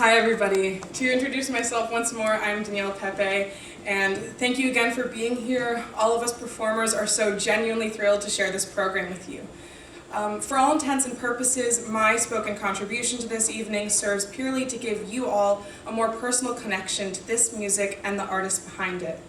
Hi everybody. To introduce myself once more, I'm Danielle Pepe, and thank you again for being here. All of us performers are so genuinely thrilled to share this program with you. For all intents and purposes, my spoken contribution to this evening serves purely to give you all a more personal connection to this music and the artists behind it.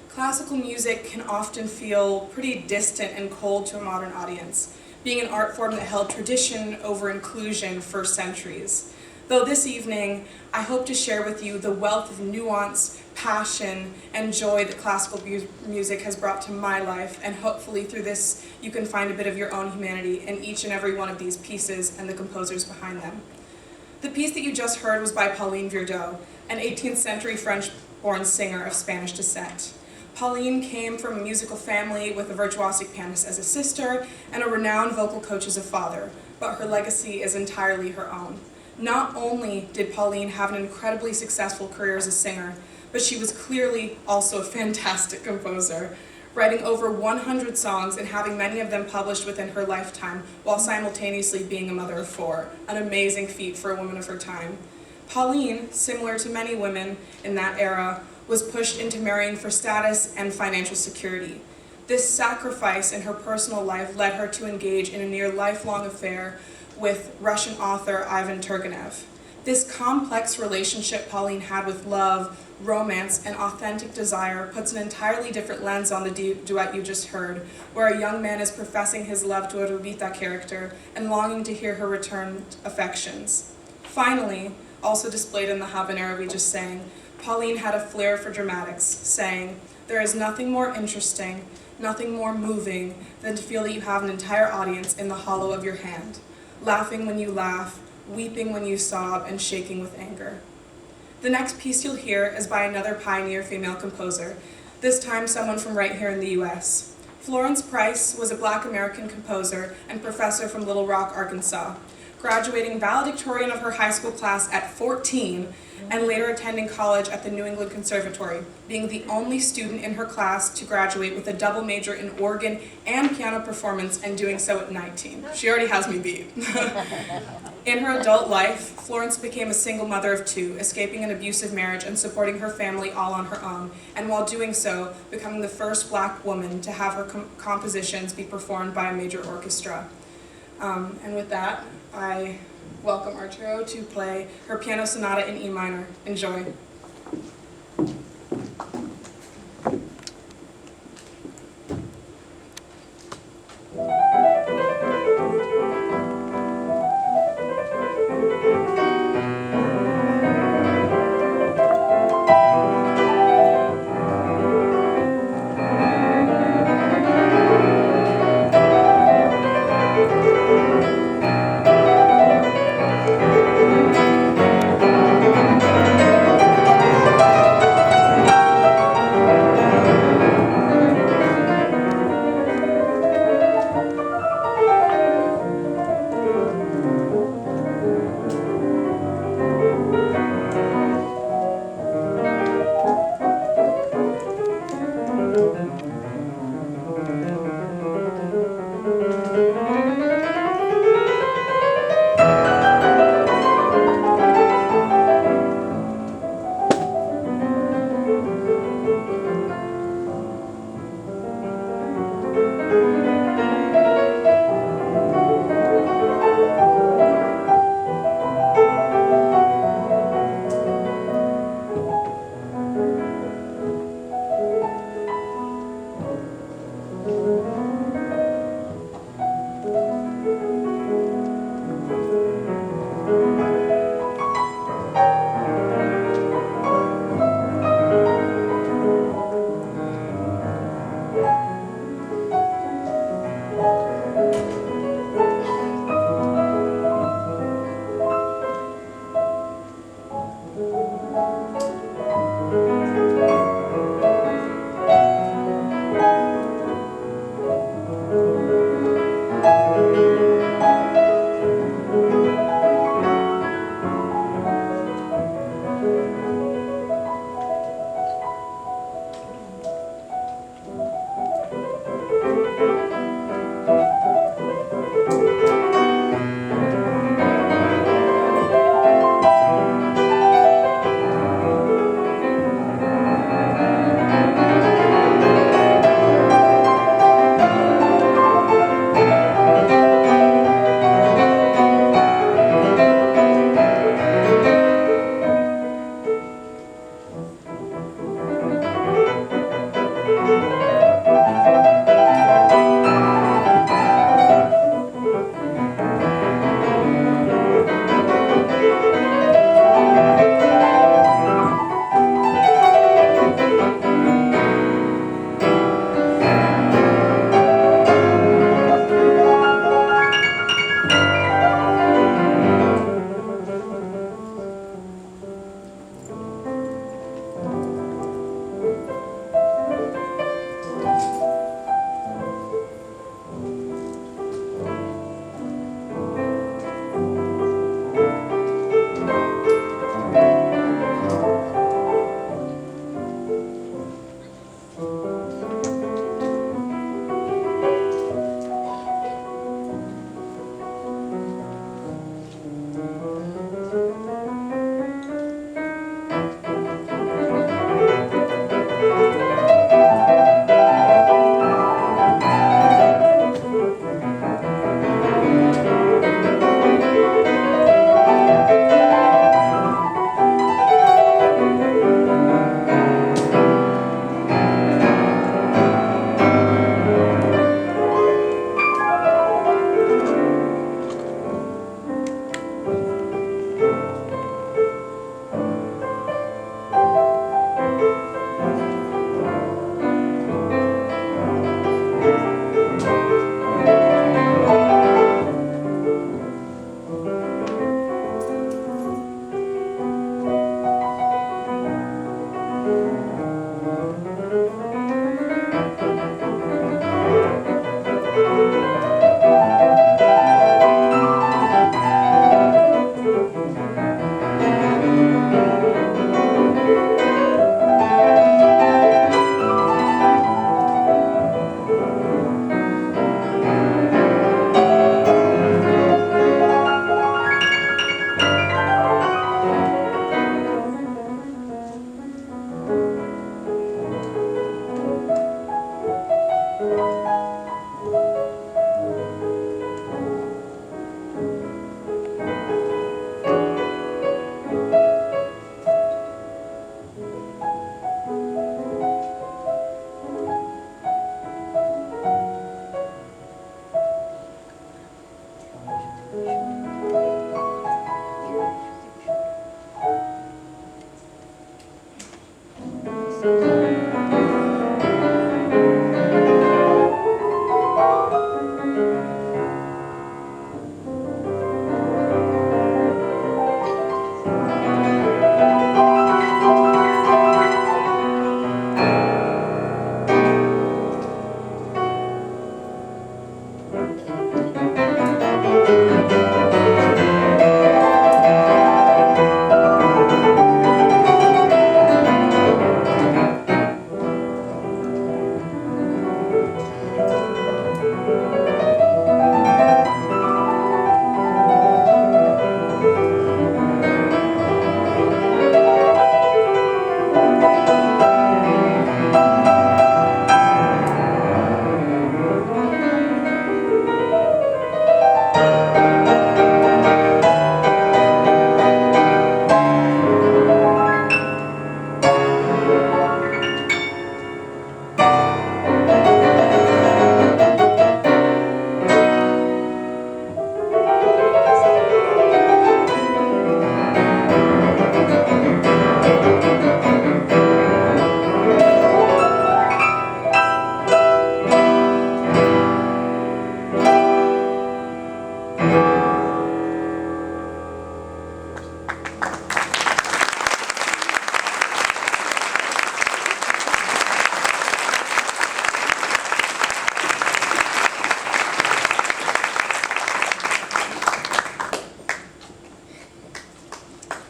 Classical music can often feel pretty distant and cold to a modern audience, being an art form that held tradition over inclusion for centuries. Though this evening, I hope to share with you the wealth of nuance, passion, and joy that classical music has brought to my life, and hopefully through this you can find a bit of your own humanity in each and every one of these pieces and the composers behind them. The piece that you just heard was by Pauline Viardot, an 18th century French-born singer of Spanish descent. Pauline came from a musical family with a virtuosic pianist as a sister and a renowned vocal coach as a father, but her legacy is entirely her own. Not only did Pauline have an incredibly successful career as a singer, but she was clearly also a fantastic composer, writing over 100 songs and having many of them published within her lifetime, while simultaneously being a mother of 4, an amazing feat for a woman of her time. Pauline, similar to many women in that era, was pushed into marrying for status and financial security. This sacrifice in her personal life led her to engage in a near lifelong affair with Russian author Ivan Turgenev. This complex relationship Pauline had with love, romance, and authentic desire puts an entirely different lens on the duet you just heard, where a young man is professing his love to a Rubita character and longing to hear her return affections. Finally, also displayed in the habanera we just sang, Pauline had a flair for dramatics, saying, "There is nothing more interesting, nothing more moving than to feel that you have an entire audience in the hollow of your hand, laughing when you laugh, weeping when you sob, and shaking with anger." The next piece you'll hear is by another pioneer female composer, this time someone from right here in the US. Florence Price was a Black American composer and professor from Little Rock, Arkansas, graduating valedictorian of her high school class at 14 and later attending college at the New England Conservatory, being the only student in her class to graduate with a double major in organ and piano performance, and doing so at 19. She already has me beat. In her adult life, Florence became a single mother of 2, escaping an abusive marriage and supporting her family all on her own, and while doing so, becoming the first Black woman to have her compositions be performed by a major orchestra. And with that, I welcome Arturo to play her piano sonata in E minor. Enjoy.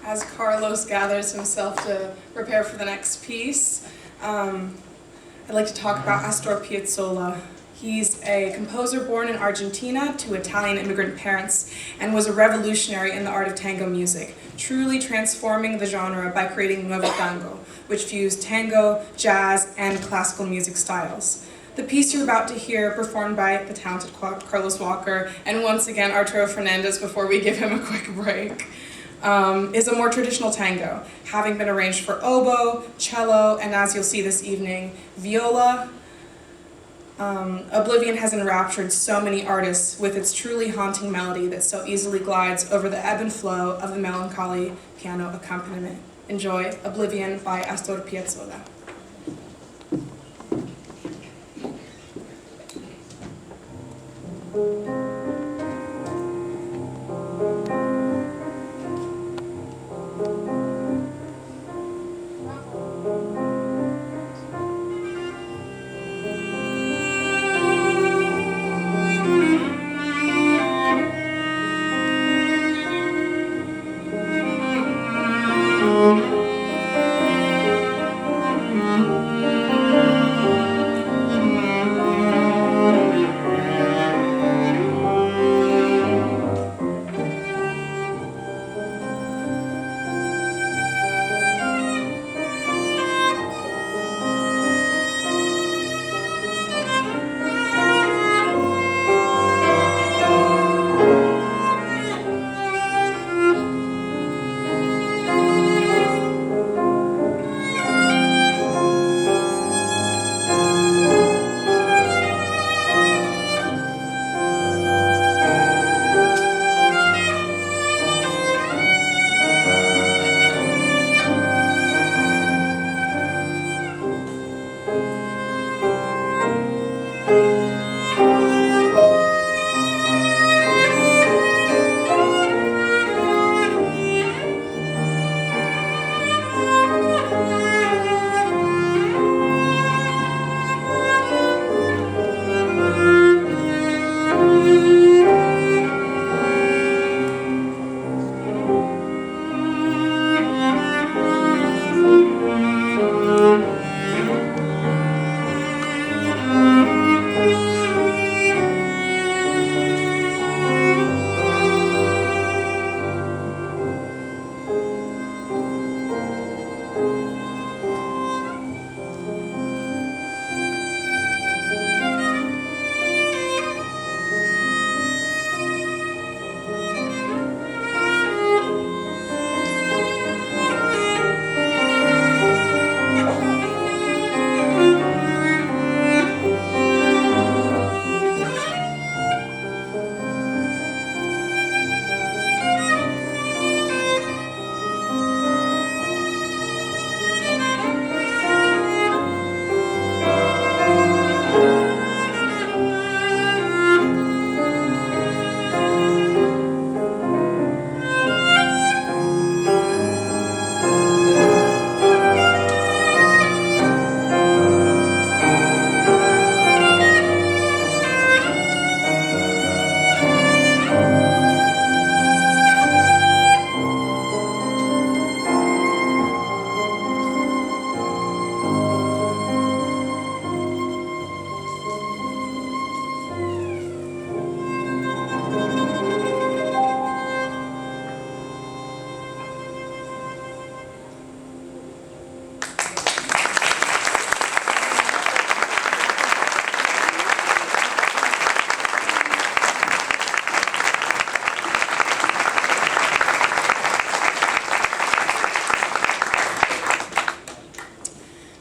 As Carlos gathers himself to prepare for the next piece, I'd like to talk about Astor Piazzola. He's a composer born in Argentina to Italian immigrant parents and was a revolutionary in the art of tango music, truly transforming the genre by creating nuevo tango, which fused tango, jazz, and classical music styles. The piece you're about to hear, performed by the talented Carlos Walker, and once again Arturo Fernandez before we give him a quick break, is a more traditional tango, having been arranged for oboe, cello, and as you'll see this evening, viola. Oblivion has enraptured so many artists with its truly haunting melody that so easily glides over the ebb and flow of the melancholy piano accompaniment. Enjoy Oblivion by Astor Piazzola.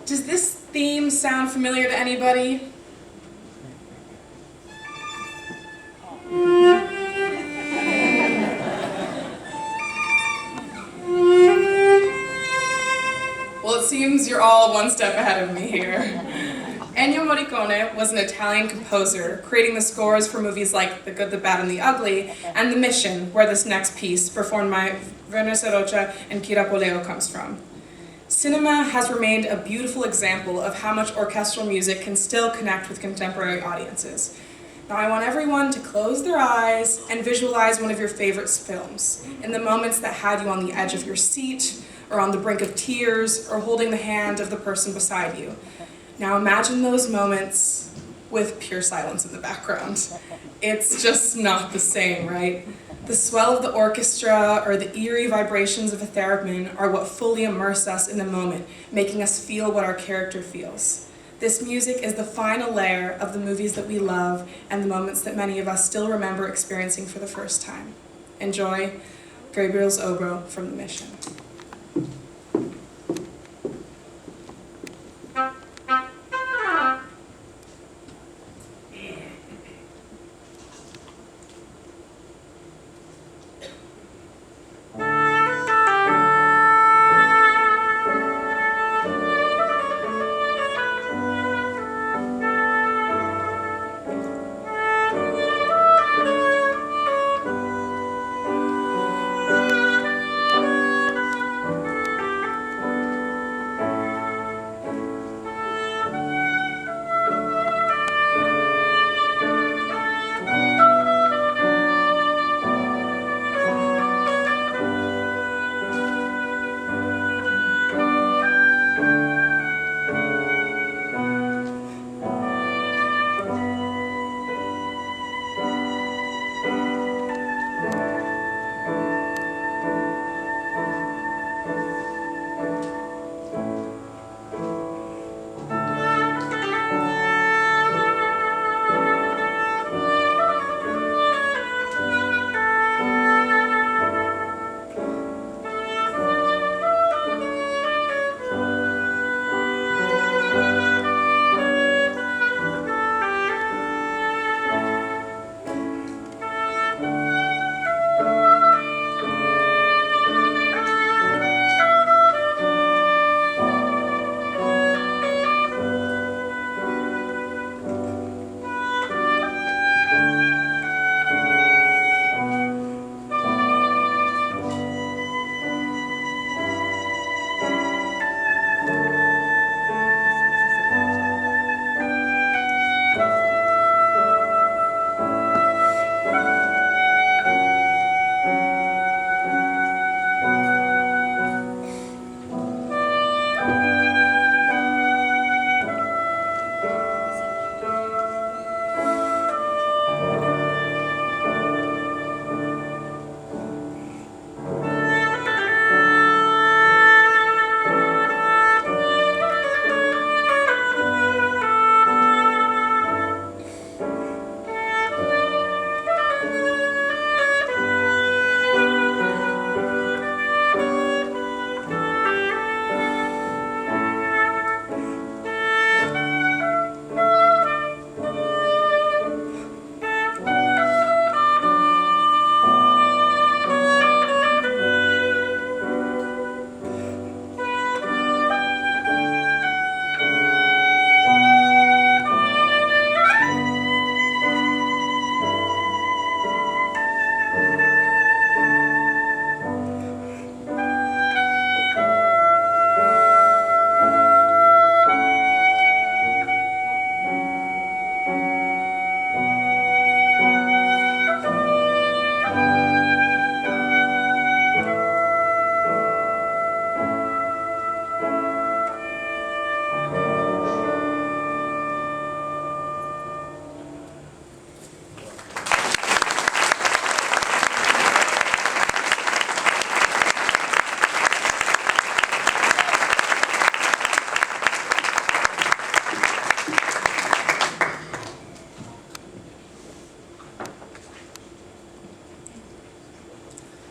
Does this theme sound familiar to anybody? Well, it seems you're all one step ahead of me here. Ennio Morricone was an Italian composer, creating the scores for movies like The Good, the Bad, and the Ugly, and The Mission, where this next piece, performed by Werners, Arocha, and Kyra Poleo, comes from. Cinema has remained a beautiful example of how much orchestral music can still connect with contemporary audiences. Now I want everyone to close their eyes and visualize one of your favorite films, in the moments that had you on the edge of your seat, or on the brink of tears, or holding the hand of the person beside you. Now imagine those moments with pure silence in the background. It's just not the same, right? The swell of the orchestra or the eerie vibrations of a theremin are what fully immerse us in the moment, making us feel what our character feels. This music is the final layer of the movies that we love and the moments that many of us still remember experiencing for the first time. Enjoy Gabriel's Oboe from The Mission.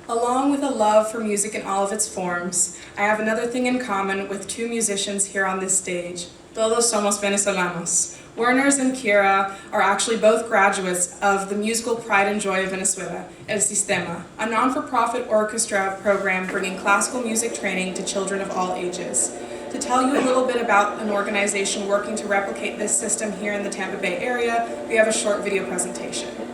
Along with a love for music in all of its forms, I have another thing in common with two musicians here on this stage. Todos somos venezolanos. Werners and Kyra are actually both graduates of the Musical Pride and Joy of Venezuela, El Sistema, a non-for-profit orchestra program bringing classical music training to children of all ages. To tell you a little bit about an organization working to replicate this system here in the Tampa Bay area, we have a short video presentation.